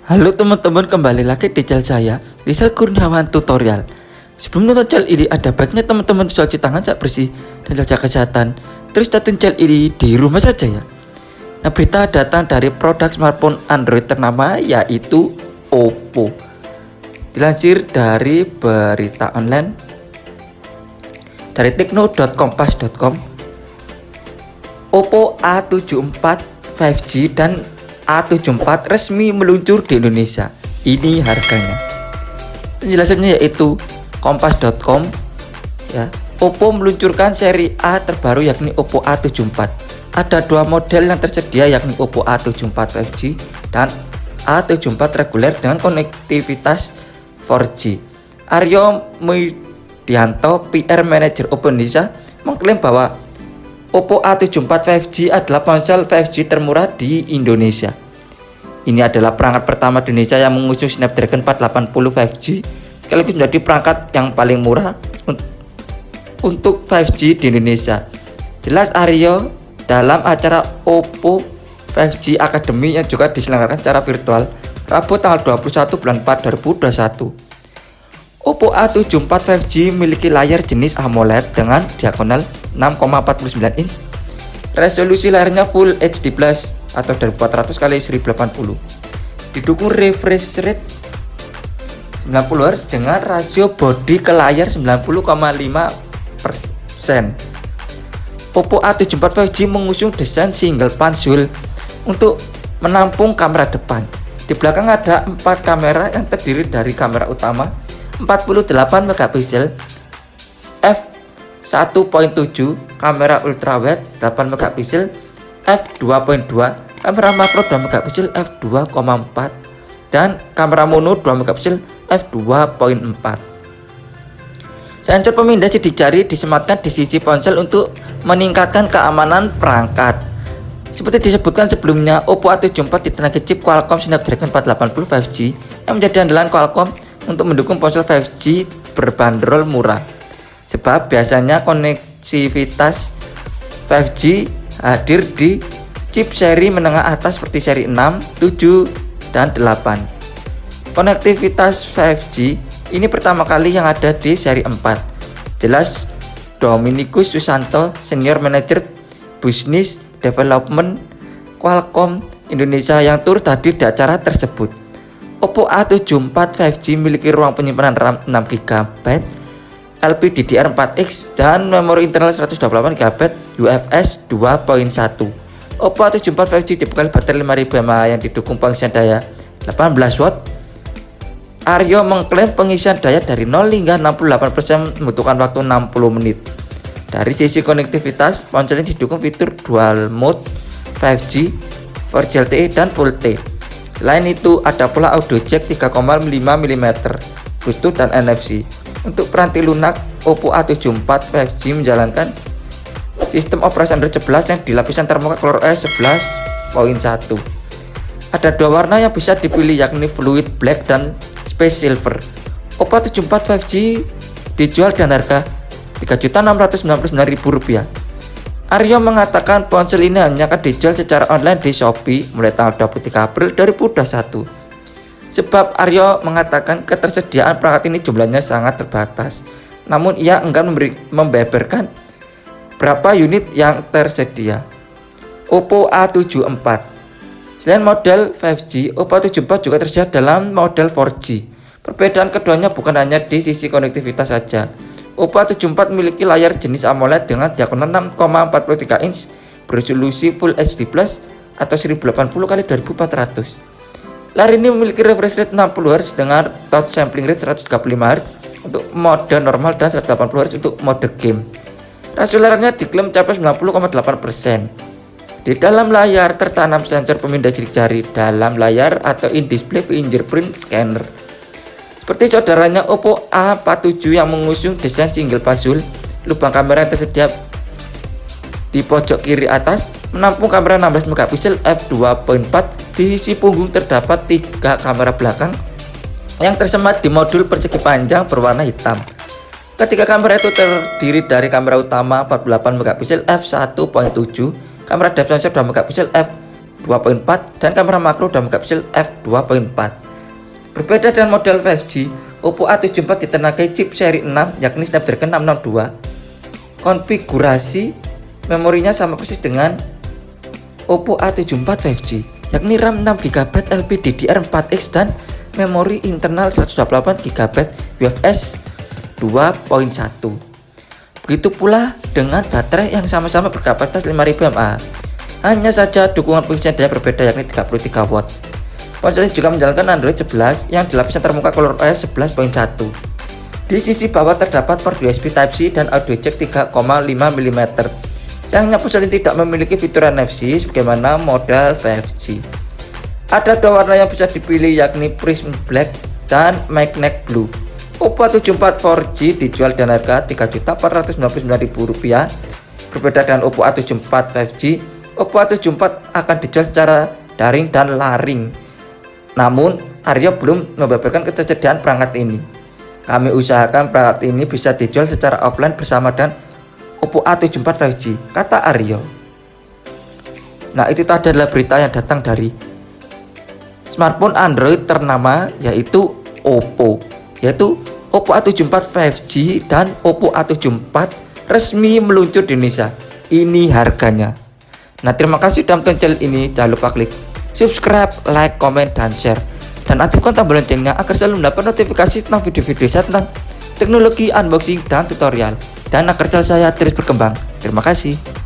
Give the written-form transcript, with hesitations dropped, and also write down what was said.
Halo teman-teman, kembali lagi di channel saya, Rizal Kurniawan Tutorial. Sebelum nonton channel ini, ada baiknya teman-teman cuci tangan saat bersih dan jaga kesehatan. Terus tonton channel ini di rumah saja ya. Nah, berita datang dari produk smartphone Android ternama yaitu Oppo. Dilansir dari berita online dari tekno.kompas.com, Oppo A74 5G dan A74 resmi meluncur di Indonesia. Ini harganya. Penjelasannya yaitu kompas.com ya. Oppo meluncurkan seri A terbaru yakni Oppo A74. Ada dua model yang tersedia yakni Oppo A74 5G dan A74 reguler dengan konektivitas 4G. Aryo Mudianto, PR Manager Oppo Indonesia, mengklaim bahwa Oppo A74 5G adalah ponsel 5G termurah di Indonesia. Ini adalah perangkat pertama di Indonesia yang mengusung Snapdragon 480 5G, sekaligus menjadi perangkat yang paling murah untuk 5G di Indonesia. Jelas Aryo dalam acara Oppo 5G Academy yang juga diselenggarakan secara virtual Rabu tanggal 21 bulan 4 2021. Oppo A74 5G memiliki layar jenis AMOLED dengan diagonal 6,49 inch. Resolusi layarnya Full HD Plus atau 1400 x 1080. Didukung refresh rate 90 Hz dengan rasio body ke layar 90,5%. Oppo A74 5G mengusung desain single panel untuk menampung kamera depan. Di belakang ada 4 kamera yang terdiri dari kamera utama 48 megapiksel f1.7, kamera ultrawide 8 megapiksel f2.2, kamera makro 2 megapiksel f2.4 dan kamera mono 2 megapiksel f2.4. Sensor pemindai sidik jari disematkan di sisi ponsel untuk meningkatkan keamanan perangkat. Seperti disebutkan sebelumnya, Oppo A74 ditenagai chip Qualcomm Snapdragon 480 5G yang menjadi andalan Qualcomm untuk mendukung ponsel 5G berbanderol murah. Sebab biasanya konektivitas 5G hadir di chip seri menengah atas seperti seri 6, 7, dan 8. Konektivitas 5G ini pertama kali yang ada di seri 4. Jelas Dominikus Susanto, Senior Manager Business Development Qualcomm Indonesia yang turut hadir di acara tersebut. Oppo A74 5G memiliki ruang penyimpanan RAM 6GB, LPDDR4X dan memori internal 128GB UFS 2.1. Oppo A74 5G dibekali baterai 5000 mAh yang didukung pengisian daya 18W. Aryo mengklaim pengisian daya dari 0 hingga 68% membutuhkan waktu 60 menit. Dari sisi konektivitas, ponsel ini didukung fitur dual mode 5G, 4G LTE dan Full T. Selain itu, ada pula audio jack 3,5 mm, Bluetooth dan NFC. Untuk peranti lunak, Oppo A74 5G menjalankan sistem operasi Android 11 yang di lapisan termoka ColorOS 11.1. Ada dua warna yang bisa dipilih yakni Fluid Black dan Space Silver. Oppo A74 5G dijual dengan harga Rp3.699.000. Aryo mengatakan ponsel ini hanya akan dijual secara online di Shopee mulai tanggal 23 April 2021. Sebab Aryo mengatakan ketersediaan perangkat ini jumlahnya sangat terbatas. Namun ia enggan membeberkan berapa unit yang tersedia. Oppo A74. Selain model 5G, Oppo A74 juga tersedia dalam model 4G. Perbedaan keduanya bukan hanya di sisi konektivitas saja. Oppo A74 memiliki layar jenis AMOLED dengan diagonal 6,43 inch beresolusi Full HD Plus atau 1080 x 2400. Layar ini memiliki refresh rate 60 Hz dengan touch sampling rate 135 Hz untuk mode normal dan 180 Hz untuk mode game. Rasio layarnya diklaim mencapai 90,8%. Di dalam layar tertanam sensor pemindai sidik jari dalam layar atau in-display fingerprint scanner. Seperti saudaranya Oppo A47 yang mengusung desain single panel, lubang kamera yang tersedia di pojok kiri atas menampung kamera 16 megapiksel f2.4. Di sisi punggung terdapat 3 kamera belakang yang tersemat di modul persegi panjang berwarna hitam. Ketiga kamera itu terdiri dari kamera utama 48 megapiksel f1.7, kamera depth sensor 2 megapiksel f 2.4 dan kamera makro 2 megapiksel f2.4. Berbeda dengan model 5G, Oppo A74 ditenagai chip seri 6 yakni Snapdragon 662. Konfigurasi memorinya sama persis dengan Oppo A74 5G, yakni RAM 6GB LPDDR4X dan memori internal 128GB UFS 2.1. Begitu pula dengan baterai yang sama-sama berkapasitas 5000 mAh. Hanya saja dukungan pengisian daya berbeda yakni 33 watt. Ponsel ini juga menjalankan Android 11 yang di lapisan termuka ColorOS 11.1. Di sisi bawah terdapat port USB Type-C dan audio jack 3,5 mm. Sayangnya ponsel ini tidak memiliki fitur NFC sebagaimana model 5G. Ada dua warna yang bisa dipilih yakni Prism Black dan Magnet Blue. Oppo A74 4G dijual dengan harga Rp3.499.000. Berbeda dengan Oppo A74 5G, Oppo A74 akan dijual secara daring dan laring. Namun, Aryo belum membeberkan ketersediaan perangkat ini. Kami usahakan perangkat ini bisa dijual secara offline bersama dengan Oppo A74 5G, kata Aryo. Nah, itu tadi adalah berita yang datang dari smartphone Android ternama yaitu Oppo A74 5G dan Oppo A74 resmi meluncur di Indonesia. Ini harganya. Nah, terima kasih sudah menonton channel ini. Jangan lupa klik subscribe, like, komen, dan share, dan aktifkan tombol loncengnya agar selalu mendapat notifikasi tentang video-video saya tentang teknologi, unboxing, dan tutorial, dan agar channel saya terus berkembang. Terima kasih.